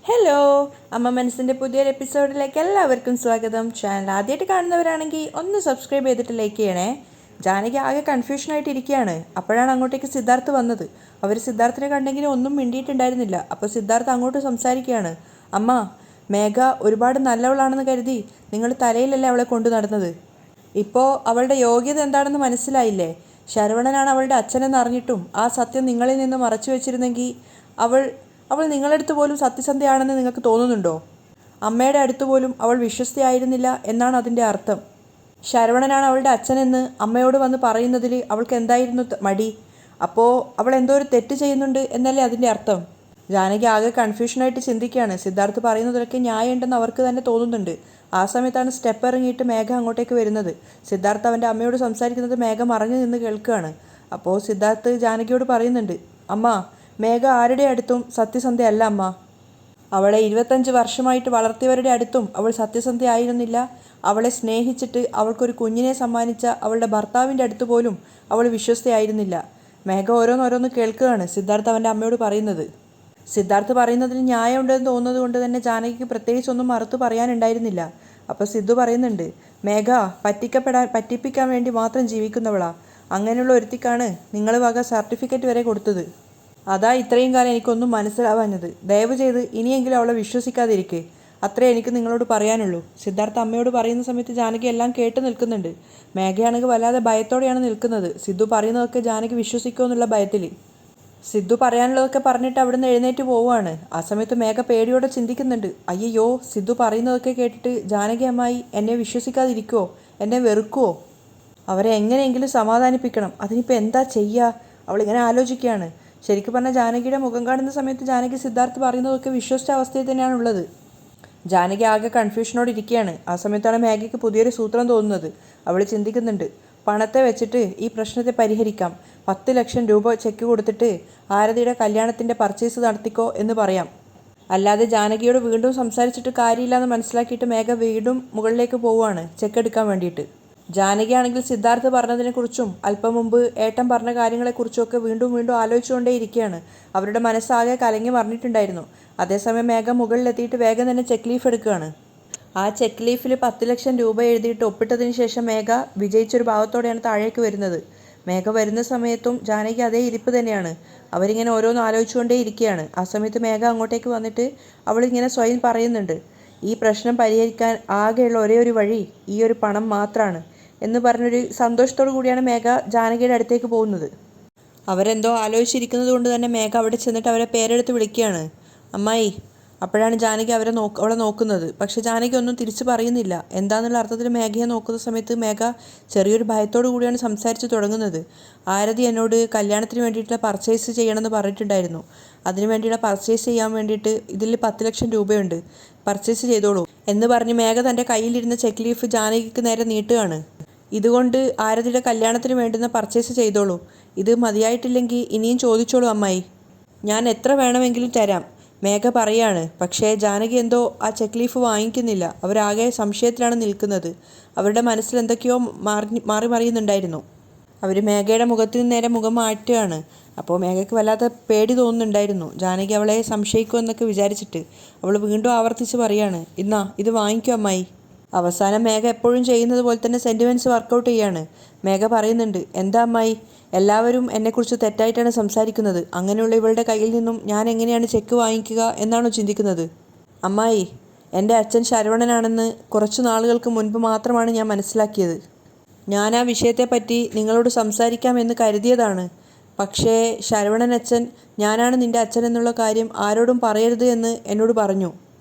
Hello, അമ്മ മനസ്സിൻ്റെ പുതിയൊരു എപ്പിസോഡിലേക്ക് എല്ലാവർക്കും സ്വാഗതം. ചാനൽ ആദ്യമായിട്ട് കാണുന്നവരാണെങ്കിൽ ഒന്ന് സബ്സ്ക്രൈബ് ചെയ്തിട്ട് ലൈക്ക് ചെയ്യണേ. ജാനകി ആകെ കൺഫ്യൂഷനായിട്ട് ഇരിക്കുകയാണ്. അപ്പോഴാണ് അങ്ങോട്ടേക്ക് സിദ്ധാർത്ഥ് വന്നത്. അവർ സിദ്ധാർത്ഥിനെ കണ്ടെങ്കിലും ഒന്നും മിണ്ടിയിട്ടുണ്ടായിരുന്നില്ല. അപ്പോൾ സിദ്ധാർത്ഥ് അങ്ങോട്ട് സംസാരിക്കുകയാണ്. അമ്മ, മേഘ ഒരുപാട് നല്ലവളാണെന്ന് കരുതി നിങ്ങൾ തലയിലല്ലേ അവളെ കൊണ്ടു നടന്നത്. ഇപ്പോൾ അവളുടെ യോഗ്യത എന്താണെന്ന് മനസ്സിലായില്ലേ? ശരവണനാണ് അവളുടെ അച്ഛനെന്ന് അറിഞ്ഞിട്ടും ആ സത്യം നിങ്ങളിൽ നിന്ന് മറച്ചു വെച്ചിരുന്നെങ്കിൽ അവൾ അവൾ നിങ്ങളടുത്ത് പോലും സത്യസന്ധയാണെന്ന് നിങ്ങൾക്ക് തോന്നുന്നുണ്ടോ? അമ്മയുടെ അടുത്ത് പോലും അവൾ വിശ്വസ്തയായിരുന്നില്ല എന്നാണ് അതിൻ്റെ അർത്ഥം. ശരവണനാണ് അവളുടെ അച്ഛനെന്ന് അമ്മയോട് വന്ന് പറയുന്നതിൽ അവൾക്ക് എന്തായിരുന്നു മടി? അപ്പോൾ അവൾ എന്തോ ഒരു തെറ്റ് ചെയ്യുന്നുണ്ട് എന്നല്ലേ അതിൻ്റെ അർത്ഥം? ജാനകി ആകെ കൺഫ്യൂഷനായിട്ട് ചിന്തിക്കുകയാണ്. സിദ്ധാർത്ഥ് പറയുന്നതിലൊക്കെ ന്യായമുണ്ടെന്ന് അവർക്ക് തന്നെ തോന്നുന്നുണ്ട്. ആ സമയത്താണ് സ്റ്റെപ്പ് ഇറങ്ങിയിട്ട് മേഘ അങ്ങോട്ടേക്ക് വരുന്നത്. സിദ്ധാർത്ഥ് അവൻ്റെ അമ്മയോട് സംസാരിക്കുന്നത് മേഘ മറഞ്ഞു നിന്ന് കേൾക്കുകയാണ്. അപ്പോൾ സിദ്ധാർത്ഥ് ജാനകിയോട് പറയുന്നുണ്ട്, അമ്മ, മേഘ ആരുടെ അടുത്തും സത്യസന്ധയല്ല അമ്മ. അവളെ 25 വർഷമായിട്ട് വളർത്തിയവരുടെ അടുത്തും അവൾ സത്യസന്ധയായിരുന്നില്ല. അവളെ സ്നേഹിച്ചിട്ട് അവൾക്കൊരു കുഞ്ഞിനെ സമ്മാനിച്ച അവളുടെ ഭർത്താവിൻ്റെ അടുത്ത് പോലും അവൾ വിശ്വസ്തയായിരുന്നില്ല. മേഘ ഓരോന്നോരോന്ന് കേൾക്കുകയാണ് സിദ്ധാർത്ഥ് അവൻ്റെ അമ്മയോട് പറയുന്നത്. സിദ്ധാർത്ഥ് പറയുന്നതിന് ന്യായമുണ്ടെന്ന് തോന്നുന്നത് കൊണ്ട് തന്നെ ജാനകിക്ക് പ്രത്യേകിച്ചൊന്നും മറുത്ത് പറയാനുണ്ടായിരുന്നില്ല. അപ്പോൾ സിദ്ധു പറയുന്നുണ്ട്, മേഘ പറ്റിപ്പിക്കാൻ വേണ്ടി മാത്രം ജീവിക്കുന്നവളാ. അങ്ങനെയുള്ള ഒരുത്തിക്കാണ് നിങ്ങൾ വക സർട്ടിഫിക്കറ്റ് വരെ കൊടുത്തത്. അതാ ഇത്രയും കാലം എനിക്കൊന്നും മനസ്സിലാവാഞ്ഞത്. ദയവ് ചെയ്ത് ഇനിയെങ്കിലും അവളെ വിശ്വസിക്കാതിരിക്കേ. അത്രേ എനിക്ക് നിങ്ങളോട് പറയാനുള്ളൂ. സിദ്ധാർത്ഥ അമ്മയോട് പറയുന്ന സമയത്ത് ജാനകി എല്ലാം കേട്ട് നിൽക്കുന്നുണ്ട്. മേഘയാണെങ്കിൽ വല്ലാതെ ഭയത്തോടെയാണ് നിൽക്കുന്നത്. സിദ്ധു പറയുന്നതൊക്കെ ജാനകി വിശ്വസിക്കുമോ എന്നുള്ള ഭയത്തിൽ. സിദ്ധു പറയാനുള്ളതൊക്കെ പറഞ്ഞിട്ട് അവിടുന്ന് എഴുന്നേറ്റ് പോവുകയാണ്. ആ സമയത്ത് മേഘ പേടിയോടെ ചിന്തിക്കുന്നുണ്ട്, അയ്യോ, സിദ്ധു പറയുന്നതൊക്കെ കേട്ടിട്ട് ജാനകി അമ്മായി എന്നെ വിശ്വസിക്കാതിരിക്കുമോ? എന്നെ വെറുക്കുമോ? അവരെ എങ്ങനെയെങ്കിലും സമാധാനിപ്പിക്കണം. അതിനിപ്പോൾ എന്താ ചെയ്യുക? അവളിങ്ങനെ ആലോചിക്കുകയാണ്. ശരിക്കും പറഞ്ഞാൽ ജാനകിയുടെ മുഖം കാണുന്ന സമയത്ത് ജാനകി സിദ്ധാർത്ഥ് പറയുന്നതൊക്കെ വിശ്വസിച്ച അവസ്ഥയിൽ തന്നെയാണുള്ളത്. ജാനകി ആകെ കൺഫ്യൂഷനോട് ഇരിക്കുകയാണ്. ആ സമയത്താണ് മേഘയ്ക്ക് പുതിയൊരു സൂത്രം തോന്നുന്നത്. അവൾ ചിന്തിക്കുന്നുണ്ട്, പണത്തെ വെച്ചിട്ട് ഈ പ്രശ്നത്തെ പരിഹരിക്കാം. 10 ലക്ഷം രൂപ ചെക്ക് കൊടുത്തിട്ട് ആരതിയുടെ കല്യാണത്തിൻ്റെ പർച്ചേസ് നടത്തിക്കോ എന്ന് പറയാം. അല്ലാതെ ജാനകിയോട് വീണ്ടും സംസാരിച്ചിട്ട് കാര്യമില്ലെന്ന് മനസ്സിലാക്കിയിട്ട് മേഘ വീണ്ടും മുകളിലേക്ക് പോവുകയാണ് ചെക്ക് എടുക്കാൻ വേണ്ടിയിട്ട്. ജാനകിയാണെങ്കിൽ സിദ്ധാർത്ഥ് പറഞ്ഞതിനെക്കുറിച്ചും അല്പം മുമ്പ് ഏട്ടൻ പറഞ്ഞ കാര്യങ്ങളെക്കുറിച്ചുമൊക്കെ വീണ്ടും വീണ്ടും ആലോചിച്ചുകൊണ്ടേയിരിക്കുകയാണ്. അവരുടെ മനസ്സാകെ കലങ്ങി മറിഞ്ഞിട്ടുണ്ടായിരുന്നു. അതേസമയം മേഘ മുകളിലെത്തിയിട്ട് വേഗം തന്നെ ചെക്ക് ലീഫ് എടുക്കുകയാണ്. ആ ചെക്ക് ലീഫിൽ 10 ലക്ഷം രൂപ എഴുതിയിട്ട് ഒപ്പിട്ടതിന് ശേഷം മേഘ വിജയിച്ചൊരു ഭാവത്തോടെയാണ് താഴേക്ക് വരുന്നത്. മേഘ വരുന്ന സമയത്തും ജാനകി അതേ ഇരിപ്പ് തന്നെയാണ്. അവരിങ്ങനെ ഓരോന്ന് ആലോചിച്ചുകൊണ്ടേ ഇരിക്കുകയാണ്. ആ സമയത്ത് മേഘ അങ്ങോട്ടേക്ക് വന്നിട്ട് അവളിങ്ങനെ സ്വയം പറയുന്നുണ്ട്, ഈ പ്രശ്നം പരിഹരിക്കാൻ ആകെയുള്ള ഒരേ ഒരു വഴി ഈ ഒരു പണം മാത്രമാണ് എന്ന് പറഞ്ഞൊരു സന്തോഷത്തോടു കൂടിയാണ് മേഘ ജാനകിയുടെ അടുത്തേക്ക് പോകുന്നത്. അവരെന്തോ ആലോചിച്ചിരിക്കുന്നത് കൊണ്ട് തന്നെ മേഘ അവിടെ ചെന്നിട്ട് അവരെ പേരെടുത്ത് വിളിക്കുകയാണ്, അമ്മായി. അപ്പോഴാണ് ജാനകി അവളെ നോക്കുന്നത്. പക്ഷേ ജാനകി ഒന്നും തിരിച്ചു പറയുന്നില്ല. എന്താണെന്നുള്ള അർത്ഥത്തിൽ മേഘയെ നോക്കുന്ന സമയത്ത് മേഘ ചെറിയൊരു ഭയത്തോടു കൂടിയാണ് സംസാരിച്ച് തുടങ്ങുന്നത്. ആരതി എന്നോട് കല്യാണത്തിന് വേണ്ടിയിട്ടുള്ള പർച്ചേസ് ചെയ്യണമെന്ന് പറഞ്ഞിട്ടുണ്ടായിരുന്നു. അതിന് വേണ്ടിയുള്ള പർച്ചേസ് ചെയ്യാൻ വേണ്ടിയിട്ട് ഇതിൽ 10 ലക്ഷം രൂപയുണ്ട്, പർച്ചേസ് ചെയ്തോളൂ എന്ന് പറഞ്ഞ് മേഘ തൻ്റെ കയ്യിലിരുന്ന ചെക്ക് ലീഫ് ജാനകിക്ക് നേരെ നീട്ടുകയാണ്. ഇതുകൊണ്ട് ആരതിയുടെ കല്യാണത്തിന് വേണ്ടുന്ന പർച്ചേസ് ചെയ്തോളൂ. ഇത് മതിയായിട്ടില്ലെങ്കിൽ ഇനിയും ചോദിച്ചോളൂ അമ്മായി, ഞാൻ എത്ര വേണമെങ്കിലും തരാം, മേഘ പറയാണ്. പക്ഷേ ജാനകി എന്തോ ആ ചെക്ക് ലീഫ് വാങ്ങിക്കുന്നില്ല. അവരാകെ സംശയത്തിലാണ് നിൽക്കുന്നത്. അവരുടെ മനസ്സിൽ എന്തൊക്കെയോ മാറി മറിയുന്നുണ്ടായിരുന്നു. അവർ മേഘയുടെ മുഖത്തിന് നേരെ മുഖം മാറ്റുകയാണ്. അപ്പോൾ മേഘയ്ക്ക് വല്ലാത്ത പേടി തോന്നുന്നുണ്ടായിരുന്നു, ജാനകി അവളെ സംശയിക്കുമെന്നൊക്കെ വിചാരിച്ചിട്ട്. അവൾ വീണ്ടും ആവർത്തിച്ച് പറയാണ്, ഇന്നാ ഇത് വാങ്ങിക്കോ അമ്മായി. അവസാനം മേഘ എപ്പോഴും ചെയ്യുന്നത് പോലെ തന്നെ സെൻറ്റിമെൻറ്റ്സ് വർക്കൗട്ട് ചെയ്യാണ്. മേഘ പറയുന്നുണ്ട്, എന്താ അമ്മായി, എല്ലാവരും എന്നെക്കുറിച്ച് തെറ്റായിട്ടാണ് സംസാരിക്കുന്നത്. അങ്ങനെയുള്ള ഇവളുടെ കയ്യിൽ നിന്നും ഞാൻ എങ്ങനെയാണ് ചെക്ക് വാങ്ങിക്കുക എന്നാണോ ചിന്തിക്കുന്നത്? അമ്മായി, എൻ്റെ അച്ഛൻ ശരവണനാണെന്ന് കുറച്ചു നാളുകൾക്ക് മുൻപ് മാത്രമാണ് ഞാൻ മനസ്സിലാക്കിയത്. ഞാൻ ആ വിഷയത്തെപ്പറ്റി നിങ്ങളോട് സംസാരിക്കാമെന്ന് കരുതിയതാണ്. പക്ഷേ ശരവണൻ അച്ഛൻ ഞാനാണ് നിൻ്റെ അച്ഛൻ എന്നുള്ള കാര്യം ആരോടും പറയരുത് എന്ന് എന്നോട് പറഞ്ഞു.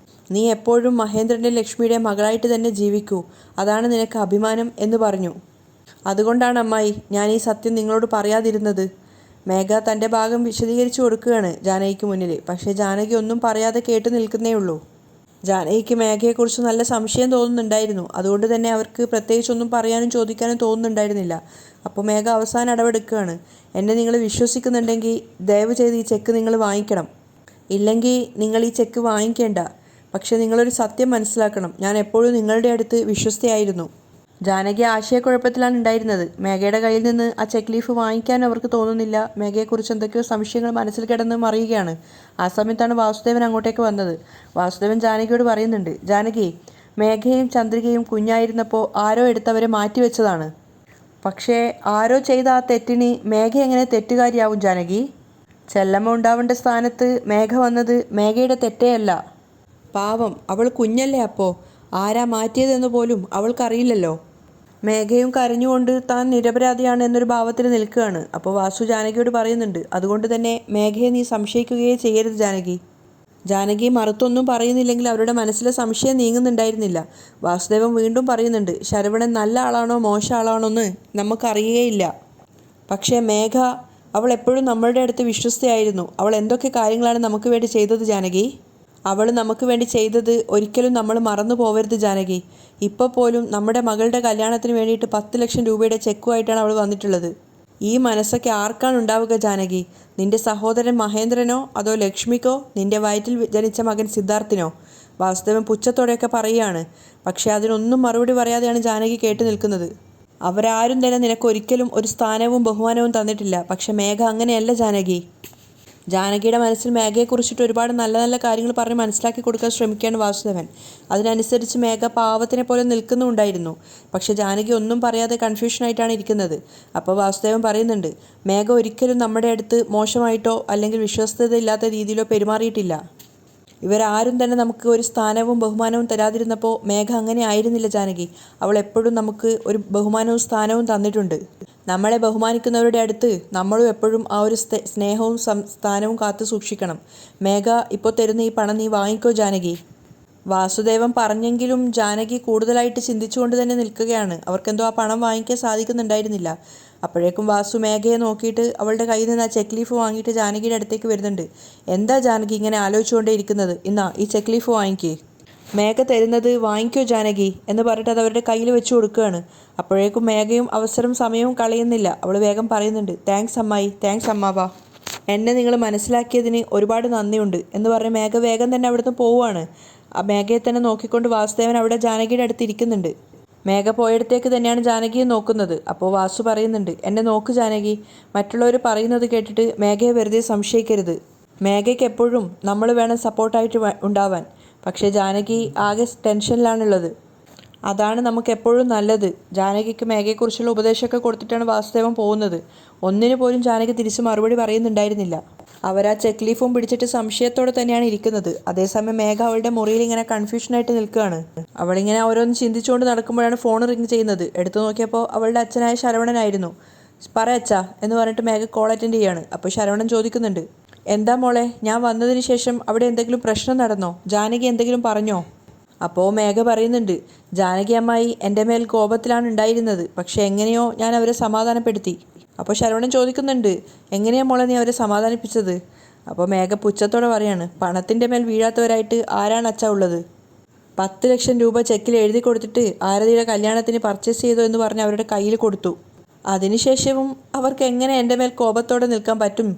നീ എപ്പോഴും മഹേന്ദ്രൻ്റെ ലക്ഷ്മിയുടെ മകളായിട്ട് തന്നെ ജീവിക്കൂ, അതാണ് നിനക്ക് അഭിമാനം എന്ന് പറഞ്ഞു. അതുകൊണ്ടാണ് അമ്മായി ഞാൻ ഈ സത്യം നിങ്ങളോട് പറയാതിരുന്നത്. മേഘ തൻ്റെ ഭാഗം വിശദീകരിച്ചു കൊടുക്കുകയാണ് ജാനകിക്ക് മുന്നിൽ. പക്ഷേ ജാനകി ഒന്നും പറയാതെ കേട്ട് നിൽക്കുന്നേ ഉള്ളൂ. ജാനകിക്ക് മേഘയെക്കുറിച്ച് നല്ല സംശയം തോന്നുന്നുണ്ടായിരുന്നു. അതുകൊണ്ട് തന്നെ അവർക്ക് പ്രത്യേകിച്ചൊന്നും പറയാനും ചോദിക്കാനും തോന്നുന്നുണ്ടായിരുന്നില്ല. അപ്പോൾ മേഘ അവസാനം അടവെടുക്കുകയാണ്, എന്നെ നിങ്ങൾ വിശ്വസിക്കുന്നുണ്ടെങ്കിൽ ദയവ് ചെയ്ത് ഈ ചെക്ക് നിങ്ങൾ വാങ്ങിക്കണം. ഇല്ലെങ്കിൽ നിങ്ങൾ ഈ ചെക്ക് വാങ്ങിക്കേണ്ട. പക്ഷേ നിങ്ങളൊരു സത്യം മനസ്സിലാക്കണം, ഞാൻ എപ്പോഴും നിങ്ങളുടെ അടുത്ത് വിശ്വസ്തയായിരുന്നു. ജാനകി ആശയക്കുഴപ്പത്തിലാണ് ഉണ്ടായിരുന്നത്. മേഘയുടെ കയ്യിൽ നിന്ന് ആ ചെക്ക് ലീഫ് വാങ്ങിക്കാൻ അവർക്ക് തോന്നുന്നില്ല. മേഘയെക്കുറിച്ച് എന്തൊക്കെയോ സംശയങ്ങൾ മനസ്സിൽ കിടന്ന് മറിയുകയാണ്. ആ സമയത്താണ് വാസുദേവൻ അങ്ങോട്ടേക്ക് വന്നത്. വാസുദേവൻ ജാനകിയോട് പറയുന്നുണ്ട്, ജാനകി, മേഘയും ചന്ദ്രികയും കുഞ്ഞായിരുന്നപ്പോൾ ആരോ എടുത്തവരെ മാറ്റിവെച്ചതാണ്. പക്ഷേ ആരോ ചെയ്ത ആ തെറ്റിന് മേഘ എങ്ങനെ തെറ്റുകാരിയാവും ജാനകി? ചെല്ലമ്മ ഉണ്ടാവേണ്ട സ്ഥാനത്ത് മേഘ വന്നത് മേഘയുടെ തെറ്റേ അല്ല. പാവം, അവൾ കുഞ്ഞല്ലേ. അപ്പോൾ ആരാ മാറ്റിയതെന്ന് പോലും അവൾക്കറിയില്ലല്ലോ. മേഘയും കരഞ്ഞുകൊണ്ട് താൻ നിരപരാധിയാണ് എന്നൊരു ഭാവത്തിൽ നിൽക്കുകയാണ്. അപ്പോൾ വാസു ജാനകിയോട് പറയുന്നുണ്ട്, അതുകൊണ്ട് തന്നെ മേഘയെ നീ സംശയിക്കുകയേ ചെയ്യരുത് ജാനകി. ജാനകി മറുത്തൊന്നും പറയുന്നില്ലെങ്കിൽ അവരുടെ മനസ്സിലെ സംശയം നീങ്ങുന്നുണ്ടായിരുന്നില്ല. വാസുദേവൻ വീണ്ടും പറയുന്നുണ്ട്, ശരവണൻ നല്ല ആളാണോ മോശം ആളാണോ എന്ന് നമുക്കറിയുകയില്ല. പക്ഷേ മേഘ, അവൾ എപ്പോഴും നമ്മളുടെ അടുത്ത് വിശ്വസ്തയായിരുന്നു. അവൾ എന്തൊക്കെ കാര്യങ്ങളാണ് നമുക്ക് വേണ്ടി ചെയ്തത് ജാനകി. അവൾ നമുക്ക് വേണ്ടി ചെയ്തത് ഒരിക്കലും നമ്മൾ മറന്നു പോവരുത് ജാനകി. ഇപ്പോൾ പോലും നമ്മുടെ മകളുടെ കല്യാണത്തിന് വേണ്ടിയിട്ട് 10 ലക്ഷം രൂപയുടെ ചെക്കുമായിട്ടാണ് അവൾ വന്നിട്ടുള്ളത്. ഈ മനസ്സൊക്കെ ആർക്കാണ് ഉണ്ടാവുക ജാനകി? നിന്റെ സഹോദരൻ മഹേന്ദ്രനോ അതോ ലക്ഷ്മിക്കോ, നിന്റെ വയറ്റിൽ ജനിച്ച മകൻ സിദ്ധാർത്ഥിനോ? വാസുദേവൻ പുച്ഛത്തോടെയൊക്കെ പറയുകയാണ്. പക്ഷേ അതിനൊന്നും മറുപടി പറയാതെയാണ് ജാനകി കേട്ടു നിൽക്കുന്നത്. അവരാരും തന്നെ നിനക്കൊരിക്കലും ഒരു സ്ഥാനവും ബഹുമാനവും തന്നിട്ടില്ല. പക്ഷെ മേഘ അങ്ങനെയല്ല ജാനകി. ജാനകിയുടെ മനസ്സിൽ മേഘയെക്കുറിച്ചിട്ട് ഒരുപാട് നല്ല നല്ല കാര്യങ്ങൾ പറഞ്ഞ് മനസ്സിലാക്കി കൊടുക്കാൻ ശ്രമിക്കുകയാണ് വാസുദേവൻ. അതിനനുസരിച്ച് മേഘ പാവത്തിനെ പോലെ നിൽക്കുന്നുണ്ടായിരുന്നു. പക്ഷെ ജാനകി ഒന്നും പറയാതെ കൺഫ്യൂഷനായിട്ടാണ് ഇരിക്കുന്നത്. അപ്പോൾ വാസുദേവൻ പറയുന്നുണ്ട്, മേഘ ഒരിക്കലും നമ്മുടെ അടുത്ത് മോശമായിട്ടോ അല്ലെങ്കിൽ വിശ്വസ്തതയില്ലാത്ത രീതിയിലോ പെരുമാറിയിട്ടില്ല. ഇവരാരും തന്നെ നമുക്ക് ഒരു സ്ഥാനവും ബഹുമാനവും തരാതിരുന്നപ്പോൾ മേഘ അങ്ങനെ ആയിരുന്നില്ല ജാനകി. അവൾ എപ്പോഴും നമുക്ക് ഒരു ബഹുമാനവും സ്ഥാനവും തന്നിട്ടുണ്ട്. നമ്മളെ ബഹുമാനിക്കുന്നവരുടെ അടുത്ത് നമ്മളും എപ്പോഴും ആ ഒരു സ്നേഹവും സ്ഥാനവും കാത്തു സൂക്ഷിക്കണം. മേഘ, ഇപ്പോൾ തരുന്ന ഈ പണം നീ വാങ്ങിക്കോ ജാനകി. വാസുദേവൻ പറഞ്ഞെങ്കിലും ജാനകി കൂടുതലായിട്ട് ചിന്തിച്ചുകൊണ്ട് തന്നെ നിൽക്കുകയാണ്. അവർക്കെന്തോ ആ പണം വാങ്ങിക്കാൻ സാധിക്കുന്നുണ്ടായിരുന്നില്ല. അപ്പോഴേക്കും വാസു മേഘയെ നോക്കിയിട്ട് അവളുടെ കയ്യിൽ നിന്ന് ആ ചെക്ക് ലീഫ് വാങ്ങിയിട്ട് ജാനകിയുടെ അടുത്തേക്ക് വരുന്നുണ്ട്. എന്താ ജാനകി ഇങ്ങനെ ആലോചിച്ചുകൊണ്ടേ ഇരിക്കുന്നത്? ഇന്നാ ഈ ചെക്ക് ലീഫ് വാങ്ങിക്കേ. മേഘ തരുന്നത് വാങ്ങിക്കോ ജാനകി എന്ന് പറഞ്ഞിട്ട് അത് അവരുടെ കയ്യിൽ വെച്ച് കൊടുക്കുകയാണ്. അപ്പോഴേക്കും മേഘയും അവസരം സമയവും കളയുന്നില്ല. അവൾ വേഗം പറയുന്നുണ്ട്, താങ്ക്സ് അമ്മായി, താങ്ക്സ് അമ്മാവാ, എന്നെ നിങ്ങൾ മനസ്സിലാക്കിയതിന് ഒരുപാട് നന്ദിയുണ്ട് എന്ന് പറഞ്ഞ് മേഘ വേഗം തന്നെ അവിടുന്ന് പോവുകയാണ്. ആ മേഘയെ തന്നെ നോക്കിക്കൊണ്ട് വാസുദേവൻ അവിടെ ജാനകിയുടെ അടുത്ത് ഇരിക്കുന്നുണ്ട്. മേഘ പോയിടത്തേക്ക് തന്നെയാണ് ജാനകിയെ നോക്കുന്നത്. അപ്പോൾ വാസു പറയുന്നുണ്ട്, എന്നെ നോക്ക് ജാനകി, മറ്റുള്ളവർ പറയുന്നത് കേട്ടിട്ട് മേഘയെ വെറുതെ സംശയിക്കരുത്. മേഘയ്ക്ക് എപ്പോഴും നമ്മൾ വേണം സപ്പോർട്ടായിട്ട് ഉണ്ടാവാൻ. പക്ഷേ ജാനകി ആകെ ടെൻഷനിലാണുള്ളത്. അതാണ് നമുക്ക് എപ്പോഴും നല്ലത്. ജാനകിക്ക് മേഘയെക്കുറിച്ചുള്ള ഉപദേശമൊക്കെ കൊടുത്തിട്ടാണ് വാസുദേവൻ പോകുന്നത്. ഒന്നിനു പോലും ജാനകി തിരിച്ച് മറുപടി പറയുന്നുണ്ടായിരുന്നില്ല. അവരാ ചെക്ക് ലീഫും പിടിച്ചിട്ട് സംശയത്തോടെ തന്നെയാണ് ഇരിക്കുന്നത്. അതേസമയം മേഘ അവളുടെ മുറിയിൽ ഇങ്ങനെ കൺഫ്യൂഷനായിട്ട് നിൽക്കുകയാണ്. അവളിങ്ങനെ ഓരോന്ന് ചിന്തിച്ചുകൊണ്ട് നടക്കുമ്പോഴാണ് ഫോൺ റിങ് ചെയ്യുന്നത്. എടുത്തു നോക്കിയപ്പോൾ അവളുടെ അച്ഛനായ ശരവണനായിരുന്നു. പറ അച്ഛാ എന്ന് പറഞ്ഞിട്ട് മേഘ കോൾ അറ്റൻഡ് ചെയ്യാണ്. അപ്പോൾ ശരവണൻ ചോദിക്കുന്നുണ്ട്, എന്താ മോളെ, ഞാൻ വന്നതിന് ശേഷം അവിടെ എന്തെങ്കിലും പ്രശ്നം നടന്നോ? ജാനകി എന്തെങ്കിലും പറഞ്ഞോ? അപ്പോൾ മേഘ പറയുന്നുണ്ട്, ജാനകി അമ്മായി എൻ്റെ മേൽ കോപത്തിലാണ് ഉണ്ടായിരുന്നത്. പക്ഷെ എങ്ങനെയോ ഞാൻ അവരെ സമാധാനപ്പെടുത്തി. അപ്പോൾ ശരവണൻ ചോദിക്കുന്നുണ്ട്, എങ്ങനെയാ മോളെ നീ അവരെ സമാധാനിപ്പിച്ചത്? അപ്പോൾ മേഘ പുച്ഛത്തോടെ പറയാണ്, പണത്തിൻ്റെ മേൽ വീഴാത്തവരായിട്ട് ആരാണ് അച്ഛാ ഉള്ളത്? 10 ലക്ഷം രൂപ ചെക്കിൽ എഴുതി കൊടുത്തിട്ട് ആരതിയുടെ കല്യാണത്തിന് പർച്ചേസ് ചെയ്തോ എന്ന് പറഞ്ഞ് അവരുടെ കയ്യിൽ കൊടുത്തു. അതിനുശേഷവും അവർക്ക് എങ്ങനെ എൻ്റെ മേൽ കോപത്തോടെ നിൽക്കാൻ പറ്റും?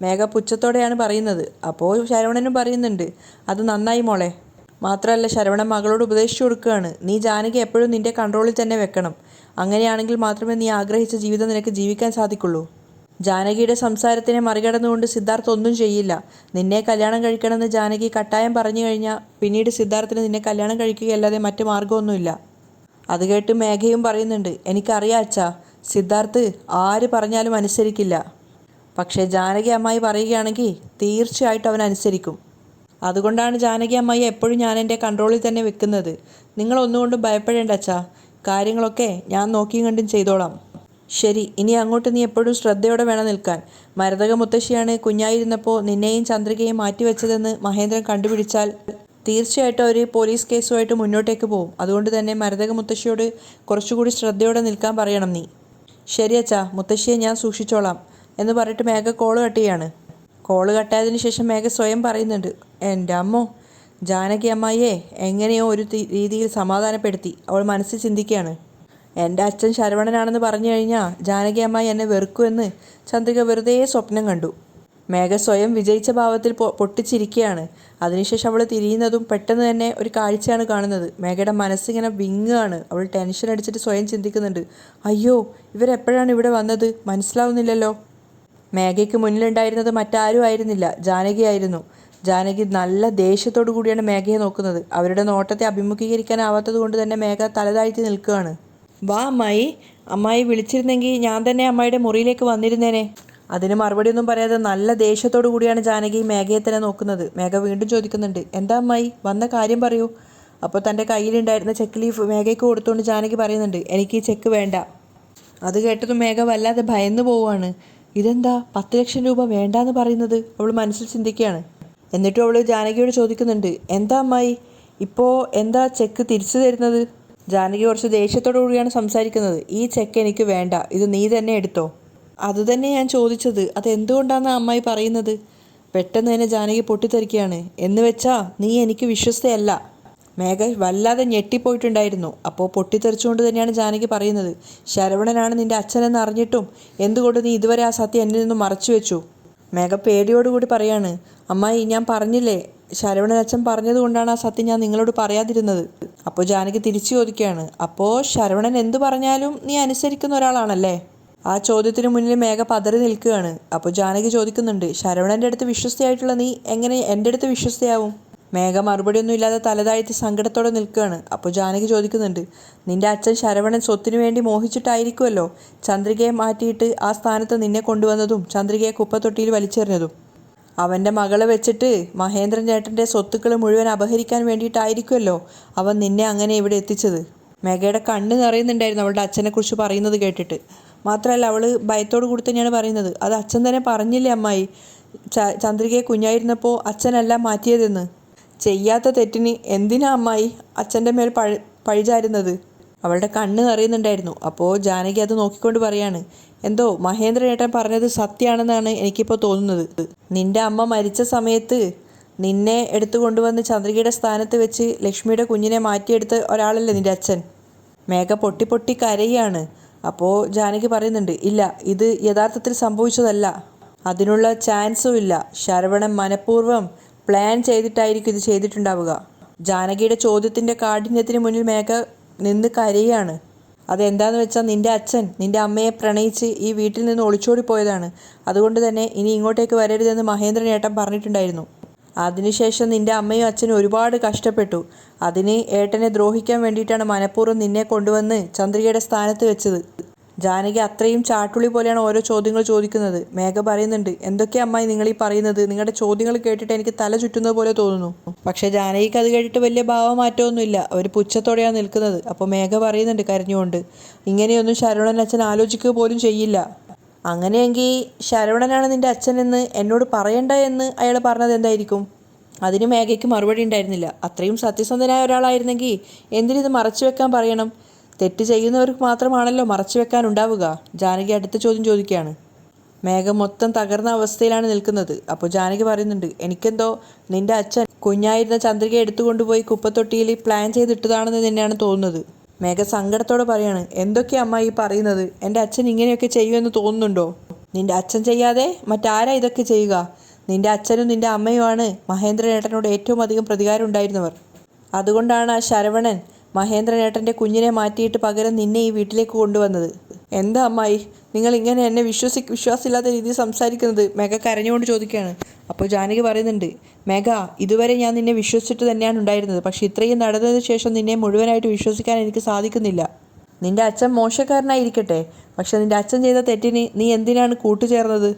മേഘ പുച്ഛത്തോടെയാണ് പറയുന്നത്. അപ്പോൾ ശരവണനും പറയുന്നുണ്ട്, അത് നന്നായി മോളെ. മാത്രമല്ല ശരവണൻ മകളോട് ഉപദേശിച്ചു കൊടുക്കുകയാണ്, നീ ജാനകി എപ്പോഴും നിൻ്റെ കൺട്രോളിൽ തന്നെ വെക്കണം. അങ്ങനെയാണെങ്കിൽ മാത്രമേ നീ ആഗ്രഹിച്ച ജീവിതം നിനക്ക് ജീവിക്കാൻ സാധിക്കുള്ളൂ. ജാനകിയുടെ സംസാരത്തിനെ മറികടന്നുകൊണ്ട് സിദ്ധാർത്ഥ് ഒന്നും ചെയ്യില്ല. നിന്നെ കല്യാണം കഴിക്കണമെന്ന് ജാനകി കട്ടായം പറഞ്ഞു കഴിഞ്ഞാൽ പിന്നീട് സിദ്ധാർത്ഥിന് നിന്നെ കല്യാണം കഴിക്കുകയല്ലാതെ മറ്റു മാർഗ്ഗമൊന്നുമില്ല. അത് കേട്ട് മേഘയും പറയുന്നുണ്ട്, എനിക്കറിയാം അച്ഛാ, സിദ്ധാർത്ഥ് ആര് പറഞ്ഞാലും അനുസരിക്കില്ല. പക്ഷേ ജാനകി അമ്മായി പറയുകയാണെങ്കിൽ തീർച്ചയായിട്ടും അവൻ അനുസരിക്കും. അതുകൊണ്ടാണ് ജാനകി അമ്മായി എപ്പോഴും ഞാൻ എൻ്റെ കൺട്രോളിൽ തന്നെ വെക്കുന്നത്. നിങ്ങളൊന്നുകൊണ്ടും ഭയപ്പെടേണ്ട അച്ഛാ, കാര്യങ്ങളൊക്കെ ഞാൻ നോക്കിയും കണ്ടും ചെയ്തോളാം. ശരി, ഇനി അങ്ങോട്ട് നീ എപ്പോഴും ശ്രദ്ധയോടെ വേണം നിൽക്കാൻ. മരതക മുത്തശ്ശിയാണ് കുഞ്ഞായിരുന്നപ്പോൾ നിന്നെയും ചന്ദ്രികയും മാറ്റിവെച്ചതെന്ന് മഹേന്ദ്രൻ കണ്ടുപിടിച്ചാൽ തീർച്ചയായിട്ടും അവർ പോലീസ് കേസുമായിട്ട് മുന്നോട്ടേക്ക് പോകും. അതുകൊണ്ട് തന്നെ മരതക മുത്തശ്ശിയോട് കുറച്ചുകൂടി ശ്രദ്ധയോടെ നിൽക്കാൻ പറയണം നീ. ശരി അച്ഛാ, മുത്തശ്ശിയെ ഞാൻ സൂക്ഷിച്ചോളാം എന്ന് പറഞ്ഞിട്ട് മേഘ കോള് കട്ട് ചെയ്യാണ്. കോള് കട്ടായതിനു ശേഷം മേഘ സ്വയം പറയുന്നുണ്ട്, എൻ്റെ അമ്മോ, ജാനകി അമ്മായിയെ എങ്ങനെയോ ഒരു രീതിയിൽ സമാധാനപ്പെടുത്തി. അവൾ മനസ്സിൽ ചിന്തിക്കുകയാണ്, എൻ്റെ അച്ഛൻ ശരവണനാണെന്ന് പറഞ്ഞു കഴിഞ്ഞാൽ ജാനകി അമ്മായി എന്നെ വെറുക്കുമെന്ന് ചന്ദ്രിക വെറുതെ സ്വപ്നം കണ്ടു. മേഘ സ്വയം വിജയിച്ച ഭാവത്തിൽ പൊട്ടിച്ചിരിക്കുകയാണ്. അതിനുശേഷം അവൾ തിരിയുന്നതും പെട്ടെന്ന് തന്നെ ഒരു കാഴ്ചയാണ് കാണുന്നത്. മേഘയുടെ മനസ്സിങ്ങനെ വിങ്ങുകയാണ്. അവൾ ടെൻഷൻ അടിച്ചിട്ട് സ്വയം ചിന്തിക്കുന്നുണ്ട്, അയ്യോ ഇവരെപ്പോഴാണ് ഇവിടെ വന്നത്, മനസ്സിലാവുന്നില്ലല്ലോ. മേഘയ്ക്ക് മുന്നിലുണ്ടായിരുന്നത് മറ്റാരും ആയിരുന്നില്ല, ജാനകിയായിരുന്നു. ജാനകി നല്ല ദേഷ്യത്തോടു കൂടിയാണ് മേഘയെ നോക്കുന്നത്. അവരുടെ നോട്ടത്തെ അഭിമുഖീകരിക്കാനാവാത്തത് കൊണ്ട് തന്നെ മേഘ തലതാഴ്ത്തി നിൽക്കുകയാണ്. വാ അമ്മായി, അമ്മായി വിളിച്ചിരുന്നെങ്കിൽ ഞാൻ തന്നെ അമ്മായിയുടെ മുറിയിലേക്ക് വന്നിരുന്നേനെ. അതിന് മറുപടിയൊന്നും പറയാതെ നല്ല ദേഷ്യത്തോടു കൂടിയാണ് ജാനകി മേഘയെ തന്നെ നോക്കുന്നത്. മേഘ വീണ്ടും ചോദിക്കുന്നുണ്ട്, എന്താ അമ്മായി, വന്ന കാര്യം പറയൂ. അപ്പോൾ തൻ്റെ കയ്യിലുണ്ടായിരുന്ന ചെക്ക് ലീഫ് മേഘയ്ക്ക് കൊടുത്തുകൊണ്ട് ജാനകി പറയുന്നുണ്ട്, എനിക്ക് ഈ ചെക്ക് വേണ്ട. അത് കേട്ടതും മേഘ വല്ലാതെ ഭയന്നു പോവുകയാണ്. ഇതെന്താ 10 ലക്ഷം രൂപ വേണ്ടാന്ന് പറയുന്നത്, അവൾ മനസ്സിൽ ചിന്തിക്കുകയാണ്. എന്നിട്ടും അവൾ ജാനകിയോട് ചോദിക്കുന്നുണ്ട്, എന്താ അമ്മായി ഇപ്പോൾ എന്താ ചെക്ക് തിരിച്ചു തരുന്നത്. ജാനകി കുറച്ച് ദേഷ്യത്തോടു കൂടിയാണ് സംസാരിക്കുന്നത്. ഈ ചെക്ക് എനിക്ക് വേണ്ട, ഇത് നീ തന്നെ എടുത്തോ. അതുതന്നെ ഞാൻ ചോദിച്ചത്, അതെന്തുകൊണ്ടാണ് അമ്മായി പറയുന്നത്. പെട്ടെന്ന് തന്നെ ജാനകി പൊട്ടിത്തെറിക്കുകയാണ്. എന്ന് വെച്ചാ നീ എനിക്ക് വിശ്വസ്തയല്ല. മേഘ വല്ലാതെ ഞെട്ടിപ്പോയിട്ടുണ്ടായിരുന്നു. അപ്പോൾ പൊട്ടിത്തെറിച്ചുകൊണ്ട് തന്നെയാണ് ജാനകി പറയുന്നത്, ശരവണനാണ് നിന്റെ അച്ഛനെന്ന് അറിഞ്ഞിട്ടും എന്തുകൊണ്ട് നീ ഇതുവരെ ആ സത്യം എന്നിൽ നിന്നും മറച്ചു വെച്ചു. മേഘ പേടിയോടുകൂടി പറയാണ്, അമ്മായി ഞാൻ പറഞ്ഞില്ലേ, ശരവണൻ അച്ഛൻ പറഞ്ഞതുകൊണ്ടാണ് ആ സത്യം ഞാൻ നിങ്ങളോട് പറയാതിരുന്നത്. അപ്പോൾ ജാനകി തിരിച്ചു ചോദിക്കുകയാണ്, അപ്പോൾ ശരവണൻ എന്തു പറഞ്ഞാലും നീ അനുസരിക്കുന്ന ഒരാളാണല്ലേ. ആ ചോദ്യത്തിന് മുന്നിൽ മേഘ പതറി നിൽക്കുകയാണ്. അപ്പോൾ ജാനകി ചോദിക്കുന്നുണ്ട്, ശരവണൻ്റെ അടുത്ത് വിശ്വസ്തയായിട്ടുള്ള നീ എങ്ങനെ എൻ്റെ അടുത്ത് വിശ്വസ്തയാവും. മേഘ മറുപടിയൊന്നും ഇല്ലാതെ തലതാഴ്ത്തി സങ്കടത്തോടെ നിൽക്കുകയാണ്. അപ്പോൾ ജാനകി ചോദിക്കുന്നുണ്ട്, നിന്റെ അച്ഛൻ ശരവണൻ സ്വത്തിനു വേണ്ടി മോഹിച്ചിട്ടായിരിക്കുമല്ലോ ചന്ദ്രികയെ മാറ്റിയിട്ട് ആ സ്ഥാനത്ത് നിന്നെ കൊണ്ടുവന്നതും ചന്ദ്രികയെ കുപ്പത്തൊട്ടിയിൽ വലിച്ചെറിഞ്ഞതും. അവൻ്റെ മകളെ വെച്ചിട്ട് മഹേന്ദ്രൻ ചേട്ടൻ്റെ സ്വത്തുക്കൾ മുഴുവൻ അപഹരിക്കാൻ വേണ്ടിയിട്ടായിരിക്കുമല്ലോ അവൻ നിന്നെ അങ്ങനെ ഇവിടെ എത്തിച്ചത്. മേഘയുടെ കണ്ണ് നിറയുന്നുണ്ടായിരുന്നു അവളുടെ അച്ഛനെക്കുറിച്ച് പറയുന്നത് കേട്ടിട്ട്. മാത്രമല്ല അവൾ ഭയത്തോട് കൂടി തന്നെയാണ് പറയുന്നത്, അത് അച്ഛൻ തന്നെ പറഞ്ഞില്ലേ അമ്മായി, ചന്ദ്രികയെ കുഞ്ഞായിരുന്നപ്പോൾ അച്ഛനല്ല മാറ്റിയതെന്ന്. ചെയ്യാത്ത തെറ്റിന് എന്തിനാ അമ്മായി അച്ഛൻ്റെ മേൽ പഴിചാരുന്നത്. അവളുടെ കണ്ണ് നിറയുന്നുണ്ടായിരുന്നു. അപ്പോൾ ജാനകി അത് നോക്കിക്കൊണ്ട് പറയാണ്, എന്തോ മഹേന്ദ്രനേട്ടൻ പറഞ്ഞത് സത്യമാണെന്നാണ് എനിക്കിപ്പോൾ തോന്നുന്നത്. നിന്റെ അമ്മ മരിച്ച സമയത്ത് നിന്നെ എടുത്തു കൊണ്ടുവന്ന് ചന്ദ്രികയുടെ സ്ഥാനത്ത് വെച്ച് ലക്ഷ്മിയുടെ കുഞ്ഞിനെ മാറ്റിയെടുത്ത ഒരാളല്ലേ നിന്റെ അച്ഛൻ. മേഘ പൊട്ടി പൊട്ടി കരയാണ്. അപ്പോൾ ജാനകി പറയുന്നുണ്ട്, ഇല്ല ഇത് യഥാർത്ഥത്തിൽ സംഭവിച്ചതല്ല, അതിനുള്ള ചാൻസും ഇല്ല. ശരവണൻ മനഃപൂർവ്വം പ്ലാൻ ചെയ്തിട്ടായിരിക്കും ഇത് ചെയ്തിട്ടുണ്ടാവുക. ജാനകിയുടെ ചോദ്യത്തിൻ്റെ കാഠിന്യത്തിന് മുന്നിൽ മേഘ നിന്ന് കരയാണ്. അതെന്താണെന്ന് വെച്ചാൽ നിന്റെ അച്ഛൻ നിന്റെ അമ്മയെ പ്രണയിച്ച് ഈ വീട്ടിൽ നിന്ന് ഒളിച്ചോടി പോയതാണ്. അതുകൊണ്ട് തന്നെ ഇനി ഇങ്ങോട്ടേക്ക് വരരുതെന്ന് മഹേന്ദ്രൻ ഏട്ടൻ പറഞ്ഞിട്ടുണ്ടായിരുന്നു. അതിനുശേഷം നിന്റെ അമ്മയും അച്ഛനും ഒരുപാട് കഷ്ടപ്പെട്ടു. അതിന് ഏട്ടനെ ദ്രോഹിക്കാൻ വേണ്ടിയിട്ടാണ് മനഃപൂർവ്വം നിന്നെ കൊണ്ടുവന്ന് ചന്ദ്രികയുടെ സ്ഥാനത്ത് വെച്ചത്. ജാനകി അത്രയും ചാട്ടുളി പോലെയാണ് ഓരോ ചോദ്യങ്ങൾ ചോദിക്കുന്നത്. മേഘ പറയുന്നുണ്ട്, എന്തൊക്കെ അമ്മായി നിങ്ങളീ പറയുന്നത്, നിങ്ങളുടെ ചോദ്യങ്ങൾ കേട്ടിട്ട് എനിക്ക് തല ചുറ്റുന്നത് പോലെ തോന്നുന്നു. പക്ഷേ ജാനകിക്ക് അത് കേട്ടിട്ട് വലിയ ഭാവമാറ്റമൊന്നുമില്ല. അവർ പുച്ഛത്തോടെയാണ് നിൽക്കുന്നത്. അപ്പോൾ മേഘ പറയുന്നുണ്ട് കരഞ്ഞുകൊണ്ട്, ഇങ്ങനെയൊന്നും ശരവണൻ അച്ഛൻ ആലോചിക്കുക പോലും ചെയ്യില്ല. അങ്ങനെയെങ്കിൽ ശരവണനാണ് നിന്റെ അച്ഛനെന്ന് എന്നോട് പറയണ്ട എന്ന് അയാൾ പറഞ്ഞത് എന്തായിരിക്കും. അതിന് മേഘയ്ക്ക് മറുപടി ഉണ്ടായിരുന്നില്ല. അത്രയും സത്യസന്ധനായ ഒരാളായിരുന്നെങ്കിൽ എന്തിനിത് മറച്ചു വെക്കാൻ പറയണം. തെറ്റ് ചെയ്യുന്നവർക്ക് മാത്രമാണല്ലോ മറച്ചു വെക്കാൻ ഉണ്ടാവുക. ജാനകി അടുത്ത ചോദ്യം ചോദിക്കുകയാണ്. മേഘ മൊത്തം തകർന്ന അവസ്ഥയിലാണ് നിൽക്കുന്നത്. അപ്പോൾ ജാനകി പറയുന്നുണ്ട്, എനിക്കെന്തോ നിന്റെ അച്ഛൻ കുഞ്ഞായിരുന്ന ചന്ദ്രികയെ എടുത്തുകൊണ്ടുപോയി കുപ്പത്തൊട്ടിയിൽ പ്ലാൻ ചെയ്തിട്ടതാണെന്ന് തന്നെയാണ് തോന്നുന്നത്. മേഘ സങ്കടത്തോടെ പറയാണ്, എന്തൊക്കെയാ അമ്മ ഈ പറയുന്നത്, എൻ്റെ അച്ഛൻ ഇങ്ങനെയൊക്കെ ചെയ്യുമെന്ന് തോന്നുന്നുണ്ടോ. നിന്റെ അച്ഛൻ ചെയ്യാതെ മറ്റാരാ ഇതൊക്കെ ചെയ്യുക. നിന്റെ അച്ഛനും നിന്റെ അമ്മയുമാണ് മഹേന്ദ്രനേട്ടനോട് ഏറ്റവും അധികം പ്രതികാരം ഉണ്ടായിരുന്നവർ. അതുകൊണ്ടാണ് ആ ശരവണൻ മഹേന്ദ്രനേട്ടൻ്റെ കുഞ്ഞിനെ മാറ്റിയിട്ട് പകരം നിന്നെ ഈ വീട്ടിലേക്ക് കൊണ്ടുവന്നത്. എന്താ അമ്മായി നിങ്ങൾ ഇങ്ങനെ എന്നെ വിശ്വാസമില്ലാത്ത രീതിയിൽ സംസാരിക്കുന്നത്, മേഘ കരഞ്ഞുകൊണ്ട് ചോദിക്കുകയാണ്. അപ്പോൾ ജാനകി പറയുന്നുണ്ട്, മേഘ ഇതുവരെ ഞാൻ നിന്നെ വിശ്വസിച്ചിട്ട് തന്നെയാണ് ഉണ്ടായിരുന്നത്. പക്ഷേ ഇത്രയും നടന്നതിന് ശേഷം നിന്നെ മുഴുവനായിട്ട് വിശ്വസിക്കാൻ എനിക്ക് സാധിക്കുന്നില്ല. നിന്റെ അച്ഛൻ മോശക്കാരനായിരിക്കട്ടെ, പക്ഷെ നിന്റെ അച്ഛൻ ചെയ്ത തെറ്റിന് നീ എന്തിനാണ് കൂട്ടുചേർന്നത്.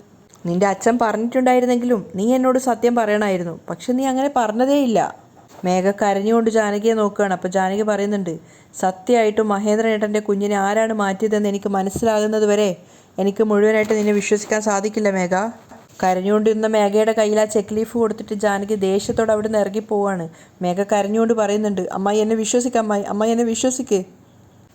നിന്റെ അച്ഛൻ പറഞ്ഞിട്ടുണ്ടായിരുന്നെങ്കിലും നീ എന്നോട് സത്യം പറയണമായിരുന്നു. പക്ഷെ നീ അങ്ങനെ പറഞ്ഞതേയില്ല. മേഘ കരഞ്ഞുകൊണ്ട് ജാനകിയെ നോക്കുകയാണ്. അപ്പോൾ ജാനകി പറയുന്നുണ്ട്, സത്യമായിട്ടും മഹേന്ദ്രനേട്ടൻ്റെ കുഞ്ഞിനെ ആരാണ് മാറ്റിയതെന്ന് എനിക്ക് മനസ്സിലാകുന്നത് വരെ എനിക്ക് മുഴുവനായിട്ട് നിന്നെ വിശ്വസിക്കാൻ സാധിക്കില്ല മേഘ. കരഞ്ഞുകൊണ്ടിരുന്ന മേഘയുടെ കയ്യിൽ ആ ചെക്ക് ലീഫ് കൊടുത്തിട്ട് ജാനകി ദേഷ്യത്തോടെ അവിടെ നിന്ന് ഇറങ്ങി പോവാണ്. മേഘ കരഞ്ഞുകൊണ്ട് പറയുന്നുണ്ട്, അമ്മായി എന്നെ വിശ്വസിക്കുക, അമ്മായി എന്നെ വിശ്വസിക്ക്.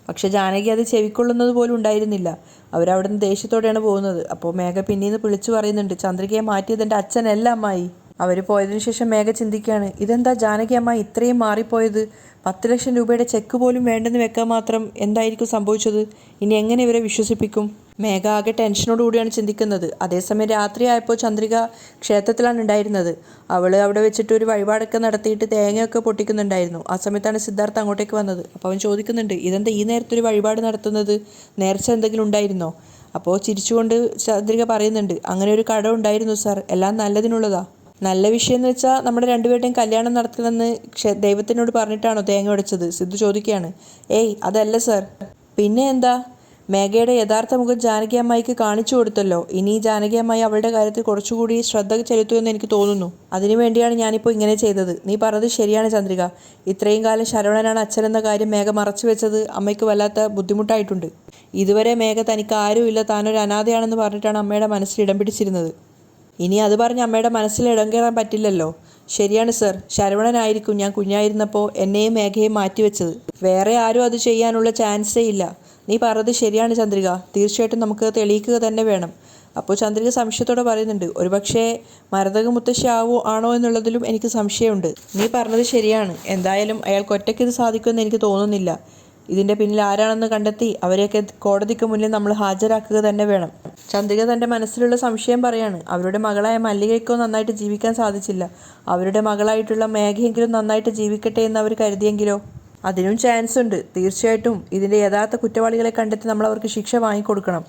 പക്ഷെ ജാനകി അത് ചെവിക്കൊള്ളുന്നത് പോലും ഉണ്ടായിരുന്നില്ല. അവരവിടെ നിന്ന് ദേഷ്യത്തോടെയാണ് പോകുന്നത്. അപ്പോൾ മേഘ പിന്നീന്ന് വിളിച്ചു പറയുന്നുണ്ട്, ചന്ദ്രികയെ മാറ്റിയത് എൻ്റെ അച്ഛനല്ല അമ്മായി. അവർ പോയതിനു ശേഷം മേഘ ചിന്തിക്കുകയാണ്, ഇതെന്താ ജാനകി അമ്മ ഇത്രയും മാറിപ്പോയത്. 10 ലക്ഷം രൂപയുടെ ചെക്ക് പോലും വേണ്ടെന്ന് വെക്കാൻ മാത്രം എന്തായിരിക്കും സംഭവിച്ചത്. ഇനി എങ്ങനെ ഇവരെ വിശ്വസിപ്പിക്കും. മേഘ ആകെ ടെൻഷനോടുകൂടിയാണ് ചിന്തിക്കുന്നത്. അതേസമയം രാത്രിയായപ്പോൾ ചന്ദ്രിക ക്ഷേത്രത്തിലാണ് ഉണ്ടായിരുന്നത്. അവൾ അവിടെ വെച്ചിട്ട് ഒരു വഴിപാടൊക്കെ നടത്തിയിട്ട് തേങ്ങയൊക്കെ പൊട്ടിക്കുന്നുണ്ടായിരുന്നു. ആ സമയത്താണ് സിദ്ധാർത്ഥ അങ്ങോട്ടേക്ക് വന്നത്. അപ്പോൾ അവൻ ചോദിക്കുന്നുണ്ട്, ഇതെന്താ ഈ നേരത്തൊരു വഴിപാട് നടത്തുന്നത്? നേർച്ച എന്തെങ്കിലും ഉണ്ടായിരുന്നോ? അപ്പോൾ ചിരിച്ചുകൊണ്ട് ചന്ദ്രിക പറയുന്നുണ്ട്, അങ്ങനെ ഒരു കട ഉണ്ടായിരുന്നു സാർ, എല്ലാം നല്ലതിനുള്ളതാ. നല്ല വിഷയം എന്ന് വെച്ചാൽ നമ്മുടെ രണ്ടുപേരുടെയും കല്യാണം നടത്തണമെന്ന് ദൈവത്തിനോട് പറഞ്ഞിട്ടാണോ തേങ്ങ ഉടച്ചത്? സിദ്ധു ചോദിക്കുകയാണ്. ഏയ് അതല്ല സാർ. പിന്നെ എന്താ? മേഘയുടെ യഥാർത്ഥ മുഖം ജാനകി അമ്മായിക്ക് കാണിച്ചു കൊടുത്തല്ലോ. ഇനി ജാനകി അമ്മായി അവളുടെ കാര്യത്തിൽ കുറച്ചുകൂടി ശ്രദ്ധ ചെലുത്തുമെന്ന് എനിക്ക് തോന്നുന്നു. അതിനുവേണ്ടിയാണ് ഞാനിപ്പോൾ ഇങ്ങനെ ചെയ്തത്. നീ പറഞ്ഞത് ശരിയാണ് ചന്ദ്രിക. ഇത്രയും കാലം ശരവണനാണ് അച്ഛനെന്ന കാര്യം മേഘ മറച്ചു വെച്ചത് അമ്മയ്ക്ക് വല്ലാത്ത ബുദ്ധിമുട്ടായിട്ടുണ്ട്. ഇതുവരെ മേഘ തനിക്ക് ആരുമില്ല, താനൊരു അനാഥയാണെന്ന് പറഞ്ഞിട്ടാണ് അമ്മയുടെ മനസ്സിൽ ഇടം പിടിച്ചിരുന്നത്. ഇനി അത് പറഞ്ഞ് അമ്മയുടെ മനസ്സിൽ ഇടം കയറാൻ പറ്റില്ലല്ലോ. ശരിയാണ് സർ, ശരവണനായിരിക്കും ഞാൻ കുഞ്ഞായിരുന്നപ്പോൾ എന്നെയും മേഘയും മാറ്റിവെച്ചത്. വേറെ ആരും അത് ചെയ്യാനുള്ള ചാൻസേ ഇല്ല. നീ പറഞ്ഞത് ശരിയാണ് ചന്ദ്രിക, തീർച്ചയായിട്ടും നമുക്ക് തെളിയിക്കുക തന്നെ വേണം. അപ്പോൾ ചന്ദ്രിക സംശയത്തോടെ പറയുന്നുണ്ട്, ഒരുപക്ഷെ മരതക മുത്തശ്ശി ആണോ എന്നുള്ളതിലും എനിക്ക് സംശയമുണ്ട്. നീ പറഞ്ഞത് ശരിയാണ്. എന്തായാലും അയാൾക്ക് ഒറ്റയ്ക്ക് ഇത് സാധിക്കുമെന്ന് എനിക്ക് തോന്നുന്നില്ല. ഇതിൻ്റെ പിന്നിൽ ആരാണെന്ന് കണ്ടെത്തി അവരെയൊക്കെ കോടതിക്ക് മുന്നിൽ നമ്മൾ ഹാജരാക്കുക തന്നെ വേണം. ചന്ദ്രിക തൻ്റെ മനസ്സിലുള്ള സംശയം പറയാണ്. അവരുടെ മകളായ മല്ലികയ്ക്കോ നന്നായിട്ട് ജീവിക്കാൻ സാധിച്ചില്ല. അവരുടെ മകളായിട്ടുള്ള മേഘയെങ്കിലും നന്നായിട്ട് ജീവിക്കട്ടെ എന്ന് അവർ കരുതിയെങ്കിലോ? അതിനും ചാൻസ് ഉണ്ട്. തീർച്ചയായിട്ടും ഇതിൻ്റെ യഥാർത്ഥ കുറ്റവാളികളെ കണ്ടെത്തി നമ്മൾ അവർക്ക് ശിക്ഷ വാങ്ങിക്കൊടുക്കണം.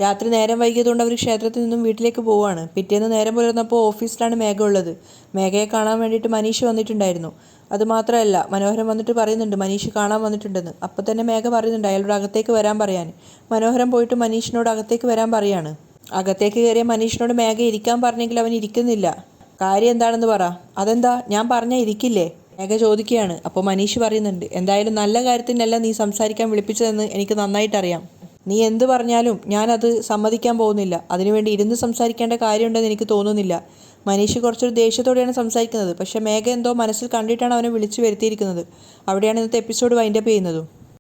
രാത്രി നേരം വൈകിയതുകൊണ്ട് അവർ ക്ഷേത്രത്തിൽ നിന്നും വീട്ടിലേക്ക് പോവുകയാണ്. പിറ്റേന്ന് നേരം പുലർന്നപ്പോൾ ഓഫീസിലാണ് മേഘ ഉള്ളത്. മേഘയെ കാണാൻ വേണ്ടിയിട്ട് മനീഷ് വന്നിട്ടുണ്ടായിരുന്നു. അതുമാത്രമല്ല, മനോഹരൻ വന്നിട്ട് പറയുന്നുണ്ട് മനീഷ് കാണാൻ വന്നിട്ടുണ്ടെന്ന്. അപ്പം തന്നെ മേഘ പറയുന്നുണ്ട് അയാളോട് അകത്തേക്ക് വരാൻ പറയാൻ. മനോഹരൻ പോയിട്ട് മനീഷിനോട് അകത്തേക്ക് വരാൻ പറയാണ്. അകത്തേക്ക് കയറിയ മനീഷിനോട് മേഘ ഇരിക്കാൻ പറഞ്ഞെങ്കിൽ അവൻ ഇരിക്കുന്നില്ല. കാര്യം എന്താണെന്ന് പറ. അതെന്താ, ഞാൻ പറഞ്ഞാൽ ഇരിക്കില്ലേ? മേഘ ചോദിക്കുകയാണ്. അപ്പോൾ മനീഷ് പറയുന്നുണ്ട്, എന്തായാലും നല്ല കാര്യത്തിനല്ല നീ സംസാരിക്കാൻ വിളിപ്പിച്ചതെന്ന് എനിക്ക് നന്നായിട്ടറിയാം. നീ എന്ത് പറഞ്ഞാലും ഞാനത് സമ്മതിക്കാൻ പോകുന്നില്ല. അതിനുവേണ്ടി ഇരുന്ന് സംസാരിക്കേണ്ട കാര്യമുണ്ടെന്ന് എനിക്ക് തോന്നുന്നില്ല. മനീഷ് കുറച്ചൊരു ദേഷ്യത്തോടെയാണ് സംസാരിക്കുന്നത്. പക്ഷേ മേഘ എന്തോ മനസ്സിൽ കണ്ടിട്ടാണ് അവനെ വിളിച്ചു വരുത്തിയിരിക്കുന്നത്. അവിടെയാണ് ഇന്നത്തെ എപ്പിസോഡ് വൈൻഡപ്പ് ചെയ്യുന്നതും.